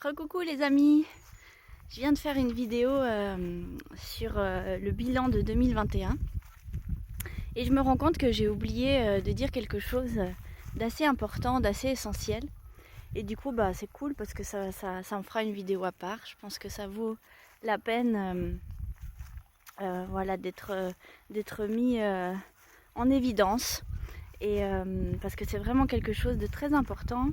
Recoucou les amis, je viens de faire une vidéo sur le bilan de 2021 et je me rends compte que j'ai oublié de dire quelque chose d'assez important, d'assez essentiel. Et du coup c'est cool parce que ça me fera une vidéo à part. Je pense que ça vaut la peine voilà, d'être mis en évidence. Et parce que c'est vraiment quelque chose de très important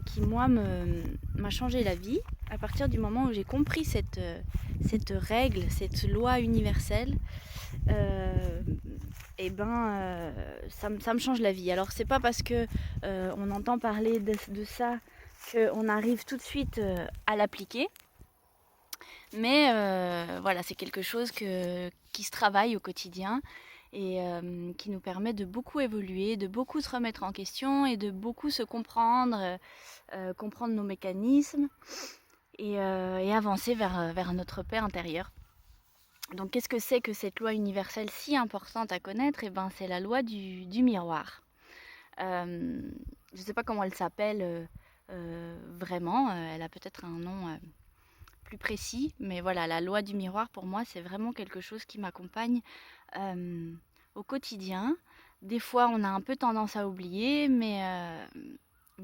qui moi m'a changé la vie à partir du moment où j'ai compris cette règle, cette loi universelle. Ça me change la vie. Alors c'est pas parce que on entend parler de ça qu'on arrive tout de suite à l'appliquer, mais voilà, c'est quelque chose qui se travaille au quotidien et qui nous permet de beaucoup évoluer, de beaucoup se remettre en question et de beaucoup se comprendre, comprendre nos mécanismes et avancer vers notre paix intérieure. Donc qu'est-ce que c'est que cette loi universelle si importante à connaître? C'est la loi du miroir. Je ne sais pas comment elle s'appelle vraiment, elle a peut-être un nom plus précis, mais voilà, la loi du miroir pour moi c'est vraiment quelque chose qui m'accompagne au quotidien. Des fois on a un peu tendance à oublier, mais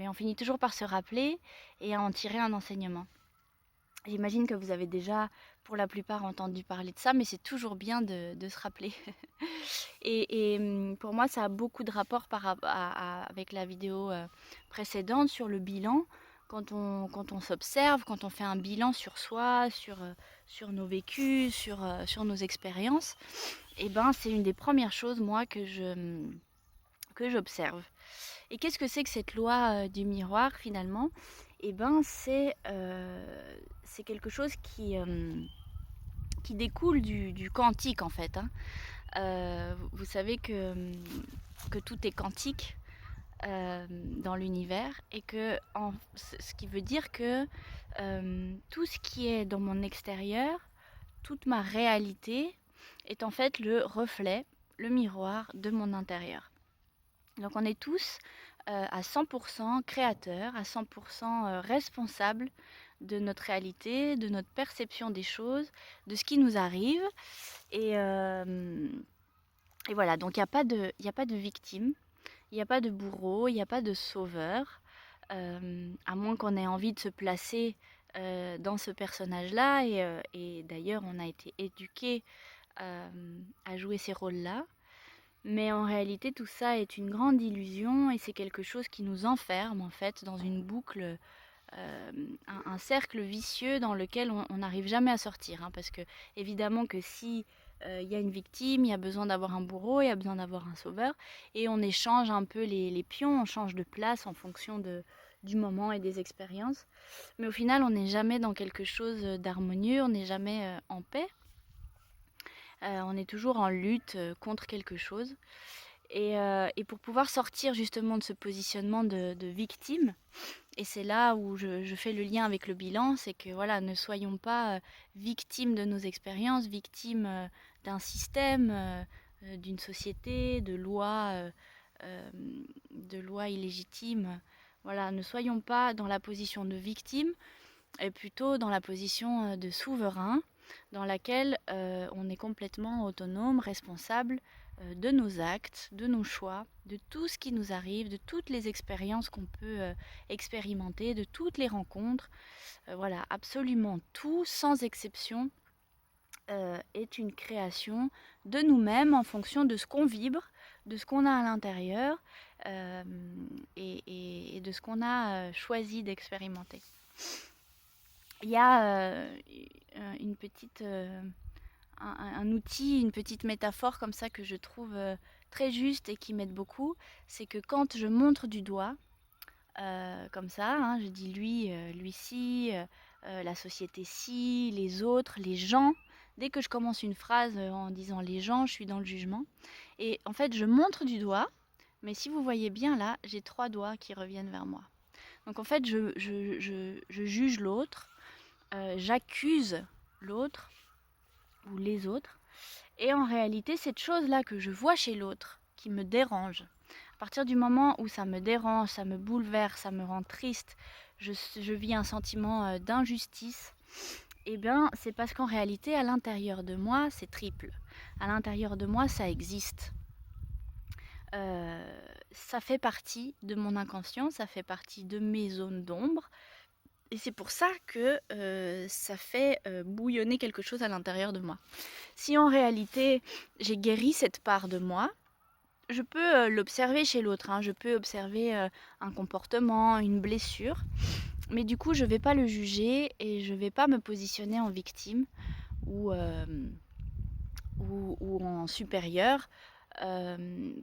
on finit toujours par se rappeler et à en tirer un enseignement. J'imagine que vous avez déjà pour la plupart entendu parler de ça, mais c'est toujours bien de se rappeler. Et pour moi ça a beaucoup de rapport avec la vidéo précédente sur le bilan. Quand on s'observe, quand on fait un bilan sur soi, sur nos vécus, sur nos expériences, c'est une des premières choses, moi, que j'observe. Et qu'est-ce que c'est que cette loi du miroir, finalement? C'est quelque chose qui découle du quantique, en fait, hein. Vous savez que tout est quantique dans l'univers et ce qui veut dire que tout ce qui est dans mon extérieur, toute ma réalité est en fait le reflet, le miroir de mon intérieur. Donc on est tous à 100% créateurs, à 100% responsables de notre réalité, de notre perception des choses, de ce qui nous arrive. Et, euh, et voilà, donc il n'y a pas de victime, il n'y a pas de bourreau, il n'y a pas de sauveur, à moins qu'on ait envie de se placer dans ce personnage-là. Et d'ailleurs, on a été éduqués à jouer ces rôles-là. Mais en réalité, tout ça est une grande illusion et c'est quelque chose qui nous enferme en fait dans une boucle, un cercle vicieux dans lequel on n'arrive jamais à sortir, hein, parce que évidemment que si il y a une victime, il y a besoin d'avoir un bourreau, il y a besoin d'avoir un sauveur, et on échange un peu les pions, on change de place en fonction du moment et des expériences. Mais au final, on n'est jamais dans quelque chose d'harmonieux, on n'est jamais en paix. On est toujours en lutte contre quelque chose. Et pour pouvoir sortir justement de ce positionnement de victime, et c'est là où je fais le lien avec le bilan, c'est que voilà, ne soyons pas victimes de nos expériences, victimes d'un système, d'une société, euh, de lois illégitimes. Voilà, ne soyons pas dans la position de victime, et plutôt dans la position de souverain, dans laquelle on est complètement autonome, responsable de nos actes, de nos choix, de tout ce qui nous arrive, de toutes les expériences qu'on peut expérimenter, de toutes les rencontres. Voilà, absolument tout, sans exception, est une création de nous-mêmes en fonction de ce qu'on vibre, de ce qu'on a à l'intérieur euh, et de ce qu'on a choisi d'expérimenter. Il y a une petite, un outil, une petite métaphore comme ça que je trouve très juste et qui m'aide beaucoup. C'est que quand je montre du doigt, comme ça, hein, je dis lui, lui-ci, la société ci, les autres, les gens. Dès que je commence une phrase en disant les gens, je suis dans le jugement. Et en fait, je montre du doigt, mais si vous voyez bien là, j'ai 3 doigts qui reviennent vers moi. Donc en fait, je juge l'autre, j'accuse l'autre ou les autres. Et en réalité, cette chose-là que je vois chez l'autre, qui me dérange, à partir du moment où ça me dérange, ça me bouleverse, ça me rend triste, je vis un sentiment d'injustice, eh bien, c'est parce qu'en réalité, à l'intérieur de moi, c'est triple. À l'intérieur de moi, ça existe. Ça fait partie de mon inconscient, ça fait partie de mes zones d'ombre. Et c'est pour ça que ça fait bouillonner quelque chose à l'intérieur de moi. Si en réalité, j'ai guéri cette part de moi, je peux l'observer chez l'autre, hein. Je peux observer un comportement, une blessure. Mais du coup, je ne vais pas le juger et je ne vais pas me positionner en victime ou, ou en supérieur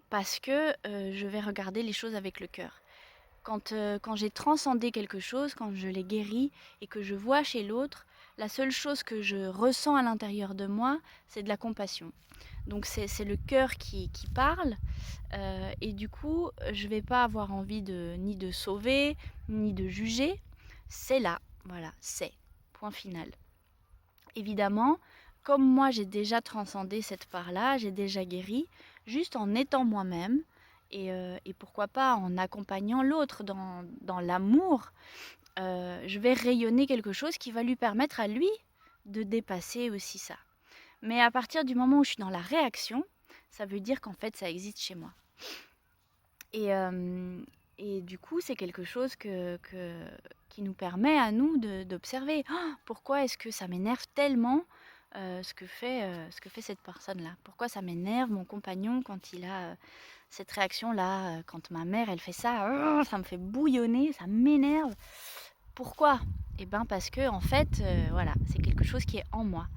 parce que je vais regarder les choses avec le cœur. Quand j'ai transcendé quelque chose, quand je l'ai guéri et que je vois chez l'autre, la seule chose que je ressens à l'intérieur de moi, c'est de la compassion. Donc c'est le cœur qui parle et du coup, je ne vais pas avoir envie ni de sauver, ni de juger. C'est là, voilà, c'est. Point final. Évidemment, comme moi j'ai déjà transcendé cette part-là, j'ai déjà guéri, juste en étant moi-même, et pourquoi pas en accompagnant l'autre dans l'amour, je vais rayonner quelque chose qui va lui permettre à lui de dépasser aussi ça. Mais à partir du moment où je suis dans la réaction, ça veut dire qu'en fait ça existe chez moi. Et du coup, c'est quelque chose qui nous permet à nous d'observer. Oh, pourquoi est-ce que ça m'énerve tellement ce que fait cette personne-là? Pourquoi ça m'énerve mon compagnon quand il a cette réaction-là? Quand ma mère, elle fait ça, oh, ça me fait bouillonner, ça m'énerve. Pourquoi? Eh bien parce que en fait, voilà, c'est quelque chose qui est en moi.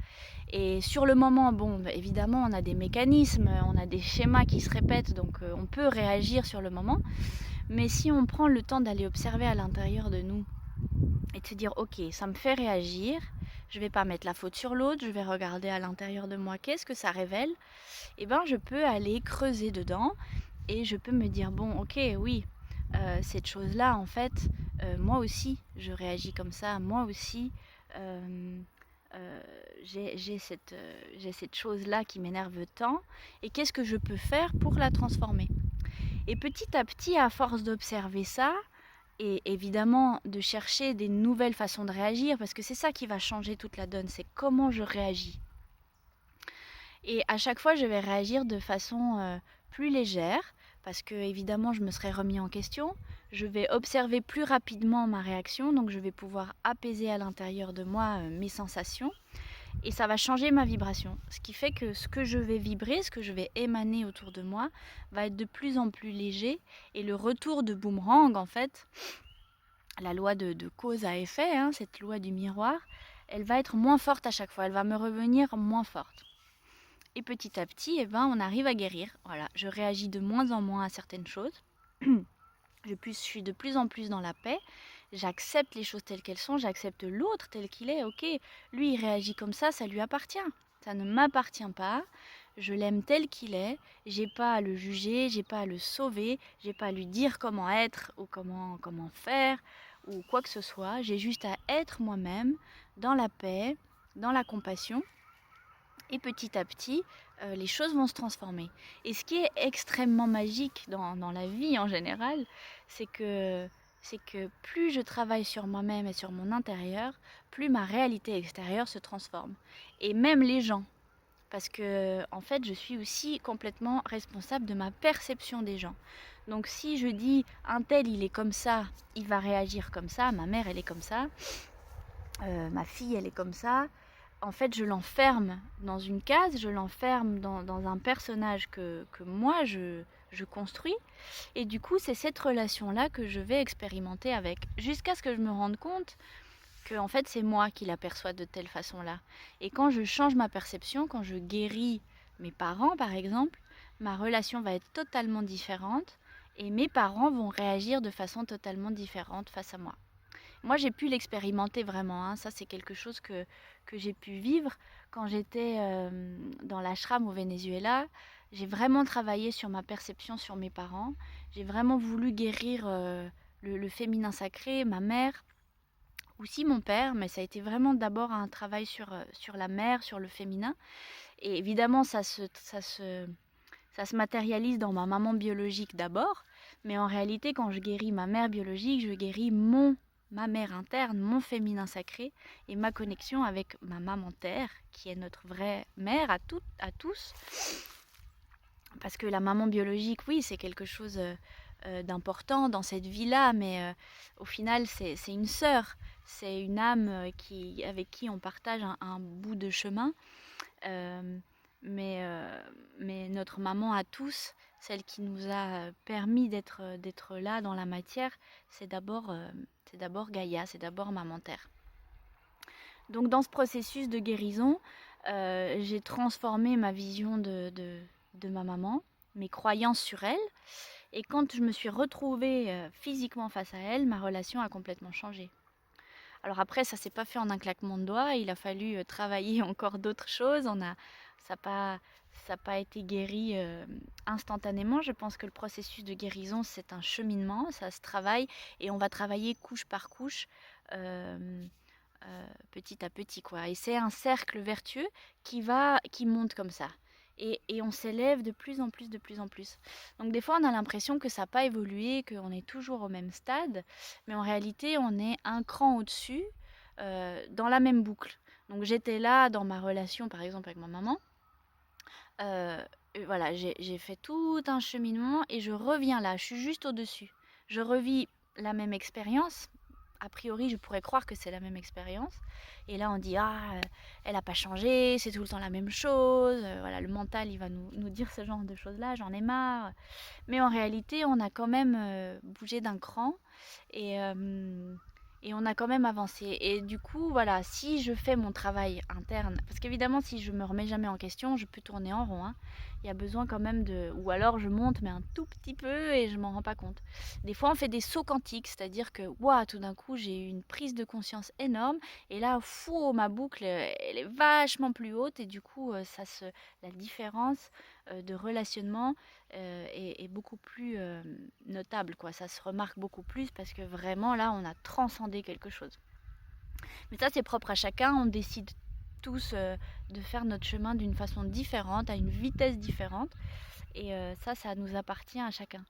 Et sur le moment, bon, bah, évidemment, on a des mécanismes, on a des schémas qui se répètent, donc on peut réagir sur le moment. Mais si on prend le temps d'aller observer à l'intérieur de nous et de se dire, ok, ça me fait réagir, je ne vais pas mettre la faute sur l'autre, je vais regarder à l'intérieur de moi qu'est-ce que ça révèle, et ben je peux aller creuser dedans et je peux me dire, bon, ok, oui, cette chose-là, en fait, moi aussi, je réagis comme ça, moi aussi. J'ai cette chose-là qui m'énerve tant, et qu'est-ce que je peux faire pour la transformer? Et petit à petit, à force d'observer ça, et évidemment de chercher des nouvelles façons de réagir, parce que c'est ça qui va changer toute la donne, c'est comment je réagis. Et à chaque fois, je vais réagir de façon plus légère, parce que évidemment, je me serai remis en question. Je vais observer plus rapidement ma réaction, donc je vais pouvoir apaiser à l'intérieur de moi mes sensations. Et ça va changer ma vibration. Ce qui fait que ce que je vais vibrer, ce que je vais émaner autour de moi, va être de plus en plus léger. Et le retour de boomerang, en fait, la loi de cause à effet, hein, cette loi du miroir, elle va être moins forte à chaque fois. Elle va me revenir moins forte. Et petit à petit, eh ben, on arrive à guérir. Voilà, je réagis de moins en moins à certaines choses. Je suis de plus en plus dans la paix. J'accepte les choses telles qu'elles sont, j'accepte l'autre tel qu'il est. Ok, lui il réagit comme ça lui appartient. Ça ne m'appartient pas. Je l'aime tel qu'il est. J'ai pas à le juger, j'ai pas à le sauver, j'ai pas à lui dire comment être ou comment faire ou quoi que ce soit. J'ai juste à être moi-même, dans la paix, dans la compassion. Et petit à petit, les choses vont se transformer. Et ce qui est extrêmement magique dans la vie en général, c'est que plus je travaille sur moi-même et sur mon intérieur, plus ma réalité extérieure se transforme. Et même les gens. Parce que en fait, je suis aussi complètement responsable de ma perception des gens. Donc si je dis un tel il est comme ça, il va réagir comme ça, ma mère elle est comme ça, ma fille elle est comme ça, en fait, je l'enferme dans une case, je l'enferme dans un personnage que moi, je construis. Et du coup, c'est cette relation-là que je vais expérimenter avec, jusqu'à ce que je me rende compte que en fait, c'est moi qui l'aperçois de telle façon-là. Et quand je change ma perception, quand je guéris mes parents, par exemple, ma relation va être totalement différente et mes parents vont réagir de façon totalement différente face à moi. Moi, j'ai pu l'expérimenter vraiment, hein. Ça, c'est quelque chose que j'ai pu vivre quand j'étais dans l'ashram au Venezuela. J'ai vraiment travaillé sur ma perception sur mes parents. J'ai vraiment voulu guérir le féminin sacré, ma mère, aussi mon père, mais ça a été vraiment d'abord un travail sur la mère, sur le féminin. Et évidemment, ça se matérialise dans ma maman biologique d'abord, mais en réalité, quand je guéris ma mère biologique, je guéris mon ma mère interne, mon féminin sacré et ma connexion avec ma maman terre, qui est notre vraie mère à tous. Parce que la maman biologique, oui, c'est quelque chose d'important dans cette vie-là, mais au final, c'est une sœur, c'est une âme avec qui on partage un bout de chemin. Euh, mais notre maman à tous, celle qui nous a permis d'être là dans la matière, c'est d'abord Gaïa, c'est d'abord maman terre. Donc dans ce processus de guérison, j'ai transformé ma vision de ma maman, mes croyances sur elle. Et quand je me suis retrouvée physiquement face à elle, ma relation a complètement changé. Alors après, ça s'est pas fait en un claquement de doigts. Il a fallu travailler encore d'autres choses. Ça n'a pas, ça a pas été guéri instantanément. Je pense que le processus de guérison, c'est un cheminement. Ça se travaille et on va travailler couche par couche. euh, Petit à petit, quoi. Et c'est un cercle vertueux qui monte comme ça. Et on s'élève de plus en plus, de plus en plus. Donc des fois, on a l'impression que ça n'a pas évolué, qu'on est toujours au même stade, mais en réalité, on est un cran au-dessus, dans la même boucle. Donc j'étais là dans ma relation, par exemple, avec ma maman. Et voilà, j'ai fait tout un cheminement et je reviens là, je suis juste au-dessus. Je revis la même expérience, a priori, je pourrais croire que c'est la même expérience. Et là, on dit, ah, elle n'a pas changé, c'est tout le temps la même chose. Voilà, le mental, il va nous dire ce genre de choses-là, j'en ai marre. Mais en réalité, on a quand même bougé d'un cran et, euh, et on a quand même avancé. Et du coup, voilà, si je fais mon travail interne, parce qu'évidemment, si je me remets jamais en question, je peux tourner en rond, hein. Il y a besoin quand même de... Ou alors je monte, mais un tout petit peu, et je m'en rends pas compte. Des fois, on fait des sauts quantiques, c'est-à-dire que, waouh, tout d'un coup, j'ai eu une prise de conscience énorme, et là, fou, ma boucle, elle est vachement plus haute, et du coup, la différence de relationnement est beaucoup plus notable, quoi. Ça se remarque beaucoup plus parce que vraiment là, on a transcendé quelque chose. Mais ça, c'est propre à chacun. On décide tous de faire notre chemin d'une façon différente, à une vitesse différente. Et ça nous appartient à chacun.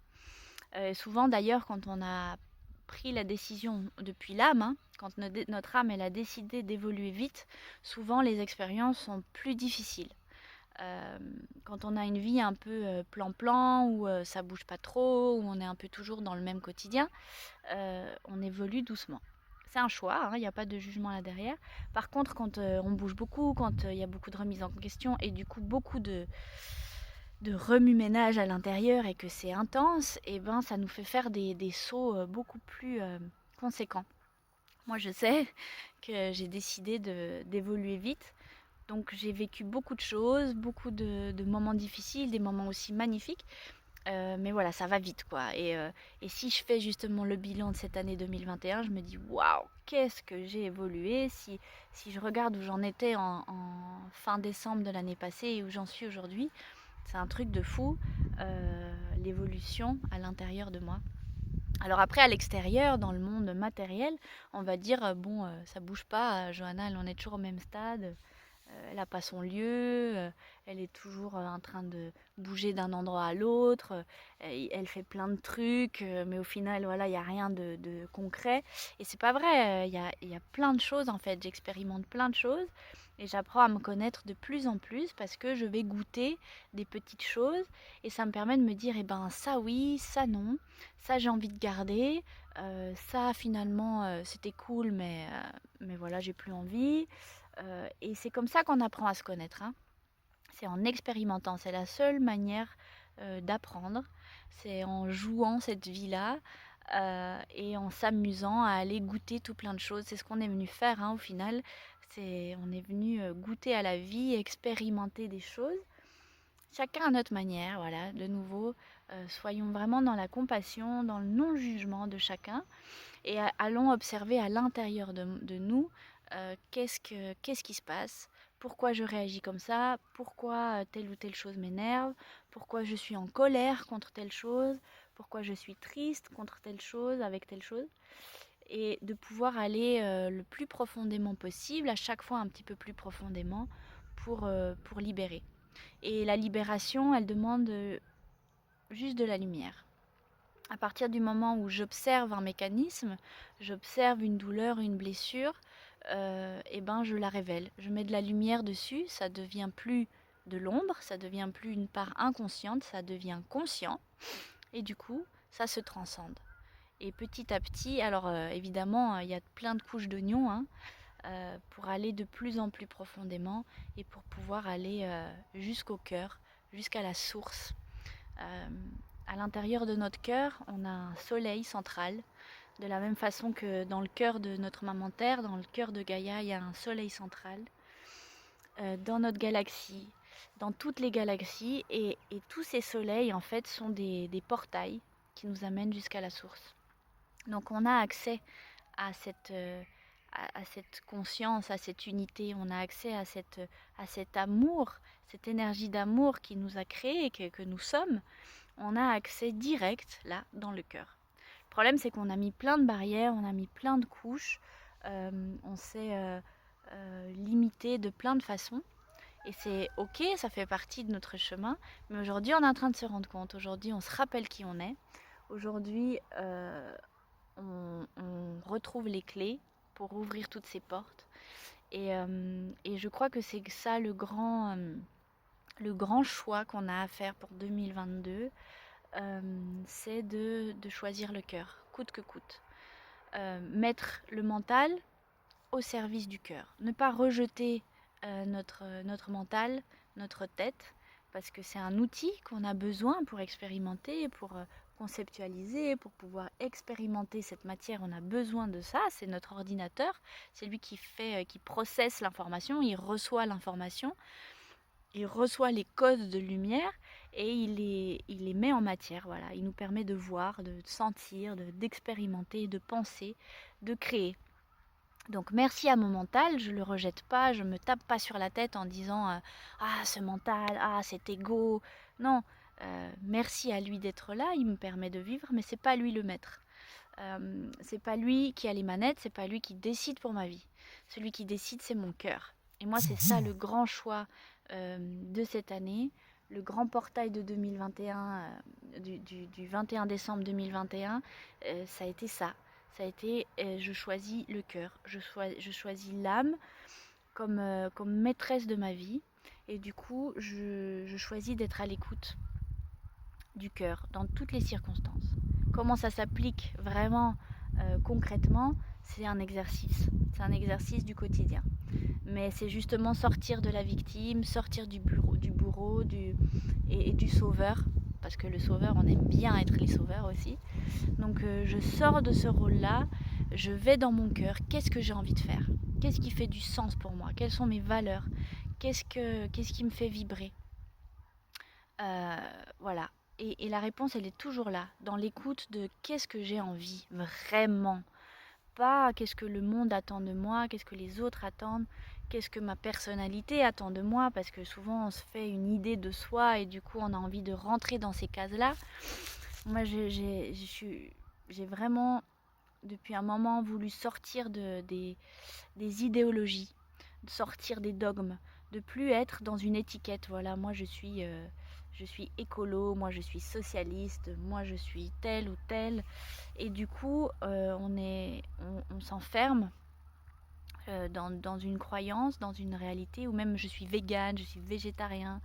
Souvent, d'ailleurs, quand on a pris la décision depuis l'âme, hein, quand notre âme elle a décidé d'évoluer vite, souvent les expériences sont plus difficiles. Euh, Quand on a une vie un peu plan-plan, où ça bouge pas trop, où on est un peu toujours dans le même quotidien, on évolue doucement. C'est un choix, hein, il n'y a pas de jugement là derrière. Par contre, quand on bouge beaucoup, quand il y a beaucoup de remises en question et du coup beaucoup de remue-ménage à l'intérieur et que c'est intense, et ben ça nous fait faire des sauts beaucoup plus conséquents. Moi, je sais que j'ai décidé d'évoluer vite. Donc j'ai vécu beaucoup de choses, beaucoup de moments difficiles, des moments aussi magnifiques. Mais voilà, ça va vite quoi. Et si je fais justement le bilan de cette année 2021, je me dis waouh, qu'est-ce que j'ai évolué. Si je regarde où j'en étais en fin décembre de l'année passée et où j'en suis aujourd'hui, c'est un truc de fou, l'évolution à l'intérieur de moi. Alors après, à l'extérieur, dans le monde matériel, on va dire, bon, ça bouge pas, Johanna, elle en est toujours au même stade, elle n'a pas son lieu, elle est toujours en train de bouger d'un endroit à l'autre, elle fait plein de trucs, mais au final, voilà, il n'y a rien de concret. Et c'est pas vrai, il y a plein de choses en fait, j'expérimente plein de choses et j'apprends à me connaître de plus en plus parce que je vais goûter des petites choses et ça me permet de me dire, eh ben ça oui, ça non, ça j'ai envie de garder, ça finalement c'était cool, mais voilà, j'ai plus envie. Et c'est comme ça qu'on apprend à se connaître, hein. C'est en expérimentant, c'est la seule manière d'apprendre. C'est en jouant cette vie-là et en s'amusant à aller goûter tout plein de choses. C'est ce qu'on est venu faire, hein, au final. On est venu goûter à la vie, expérimenter des choses. Chacun à notre manière, voilà, de nouveau, soyons vraiment dans la compassion, dans le non-jugement de chacun et allons observer à l'intérieur de nous qu'est-ce qui se passe, pourquoi je réagis comme ça, pourquoi telle ou telle chose m'énerve, pourquoi je suis en colère contre telle chose, pourquoi je suis triste contre telle chose, avec telle chose, et de pouvoir aller le plus profondément possible, à chaque fois un petit peu plus profondément, pour libérer. Et la libération, elle demande juste de la lumière. À partir du moment où j'observe un mécanisme, j'observe une douleur, une blessure, et ben je la révèle. Je mets de la lumière dessus, ça devient plus de l'ombre, ça devient plus une part inconsciente, ça devient conscient, et du coup, ça se transcende. Et petit à petit, alors évidemment, il y a plein de couches d'oignons, hein, pour aller de plus en plus profondément et pour pouvoir aller jusqu'au cœur, jusqu'à la source. Euh, à l'intérieur de notre cœur, on a un soleil central, de la même façon que dans le cœur de notre maman Terre, dans le cœur de Gaïa, il y a un soleil central. Dans notre galaxie, dans toutes les galaxies, et tous ces soleils en fait sont des portails qui nous amènent jusqu'à la source. Donc on a accès à cette conscience, à cette unité, on a accès à cet amour, cette énergie d'amour qui nous a créés, que nous sommes. On a accès direct là dans le cœur. Le problème c'est qu'on a mis plein de barrières, on a mis plein de couches, on s'est limité de plein de façons. Et c'est ok, ça fait partie de notre chemin, mais aujourd'hui on est en train de se rendre compte, aujourd'hui on se rappelle qui on est, aujourd'hui on retrouve les clés pour ouvrir toutes ces portes. Et je crois que c'est ça le grand choix qu'on a à faire pour 2022, c'est de choisir le cœur, coûte que coûte. Mettre le mental au service du cœur. Ne pas rejeter notre mental, notre tête, parce que c'est un outil qu'on a besoin pour expérimenter, pour conceptualiser, pour pouvoir expérimenter cette matière. On a besoin de ça, c'est notre ordinateur, c'est lui qui processe l'information, il reçoit l'information, il reçoit les codes de lumière et il les met en matière. Voilà, il nous permet de voir, de sentir, d'expérimenter, de penser, de créer. Donc merci à mon mental, je le rejette pas, je me tape pas sur la tête en disant ah ce mental, ah cet ego. Non, merci à lui d'être là, il me permet de vivre, mais c'est pas lui le maître. C'est pas lui qui a les manettes, c'est pas lui qui décide pour ma vie. Celui qui décide, c'est mon cœur. Et moi, c'est ça le grand choix de cette année, le grand portail de 2021, du 21 décembre 2021, ça a été ça. Ça a été, je choisis le cœur, je choisis l'âme comme maîtresse de ma vie. Et du coup, je choisis d'être à l'écoute du cœur dans toutes les circonstances. Comment ça s'applique vraiment concrètement? C'est un exercice du quotidien. Mais c'est justement sortir de la victime, sortir du bourreau et du sauveur, parce que le sauveur, on aime bien être les sauveurs aussi. Donc je sors de ce rôle-là, je vais dans mon cœur, qu'est-ce que j'ai envie de faire? Qu'est-ce qui fait du sens pour moi? Quelles sont mes valeurs? Qu'est-ce qui me fait vibrer? Voilà. Et la réponse, elle est toujours là, dans l'écoute de qu'est-ce que j'ai envie, vraiment. Pas qu'est-ce que le monde attend de moi, qu'est-ce que les autres attendent, qu'est-ce que ma personnalité attend de moi, parce que souvent on se fait une idée de soi et du coup on a envie de rentrer dans ces cases-là. Moi j'ai vraiment depuis un moment voulu sortir des idéologies, de sortir des dogmes, de plus être dans une étiquette. Voilà, moi je suis écolo, moi je suis socialiste, moi je suis tel ou tel. Et du coup, on s'enferme dans une croyance, dans une réalité, ou même je suis végane, je suis végétarien,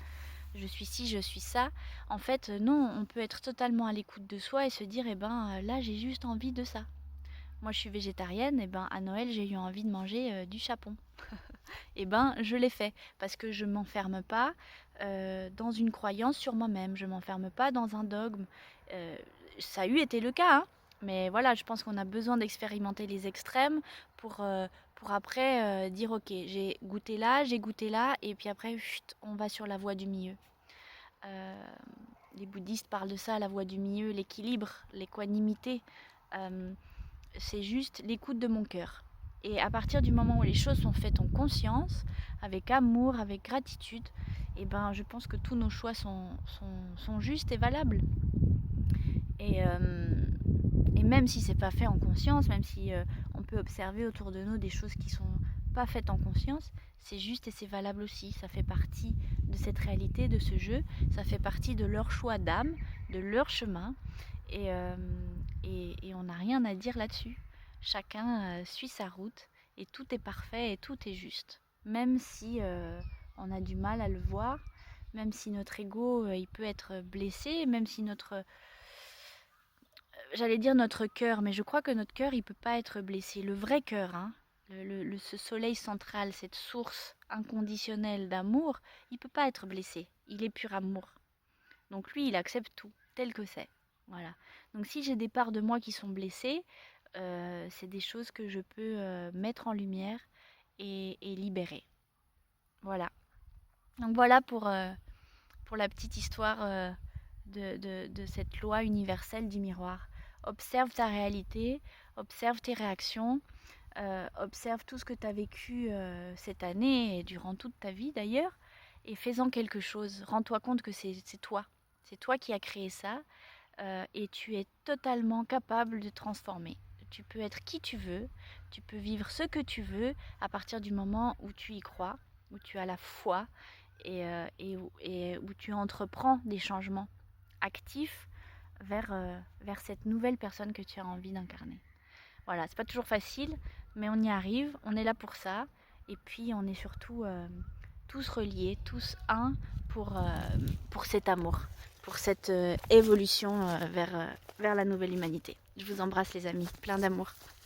je suis ci, je suis ça. En fait, non, on peut être totalement à l'écoute de soi et se dire, eh ben là j'ai juste envie de ça. Moi je suis végétarienne, et ben à Noël j'ai eu envie de manger du chapon. Et ben je l'ai fait parce que je m'enferme pas dans une croyance sur moi-même, je m'enferme pas dans un dogme. Ça a eu été le cas, hein, mais voilà, je pense qu'on a besoin d'expérimenter les extrêmes pour après dire ok, j'ai goûté là, et puis après chut, on va sur la voie du milieu. Euh, les bouddhistes parlent de ça, la voie du milieu, l'équilibre, l'équanimité. Euh, c'est juste l'écoute de mon cœur. Et à partir du moment où les choses sont faites en conscience, avec amour, avec gratitude, et ben je pense que tous nos choix sont justes et valables. Et, euh, et même si c'est pas fait en conscience, même si on peut observer autour de nous des choses qui sont pas faites en conscience, c'est juste et c'est valable aussi. Ça fait partie de cette réalité, de ce jeu. Ça fait partie de leur choix d'âme, de leur chemin. Et, et on n'a rien à dire là-dessus. Chacun suit sa route et tout est parfait et tout est juste. Même si on a du mal à le voir, même si notre ego il peut être blessé, même si notre, j'allais dire notre cœur, mais je crois que notre cœur il peut pas être blessé. Le vrai cœur, hein, ce soleil central, cette source inconditionnelle d'amour, il peut pas être blessé. Il est pur amour. Donc lui, il accepte tout, tel que c'est. Voilà. Donc si j'ai des parts de moi qui sont blessées, c'est des choses que je peux mettre en lumière et libérer. Voilà. Donc voilà pour la petite histoire de cette loi universelle du miroir. Observe ta réalité, observe tes réactions, observe tout ce que tu as vécu cette année et durant toute ta vie d'ailleurs, et fais-en quelque chose. Rends-toi compte que c'est toi. C'est toi qui as créé ça et tu es totalement capable de transformer. Tu peux être qui tu veux, tu peux vivre ce que tu veux à partir du moment où tu y crois, où tu as la foi et où tu entreprends des changements actifs vers cette nouvelle personne que tu as envie d'incarner. Voilà, c'est pas toujours facile, mais on y arrive, on est là pour ça, et puis on est surtout tous reliés, tous un pour cet amour, pour cette évolution vers la nouvelle humanité. Je vous embrasse les amis, plein d'amour.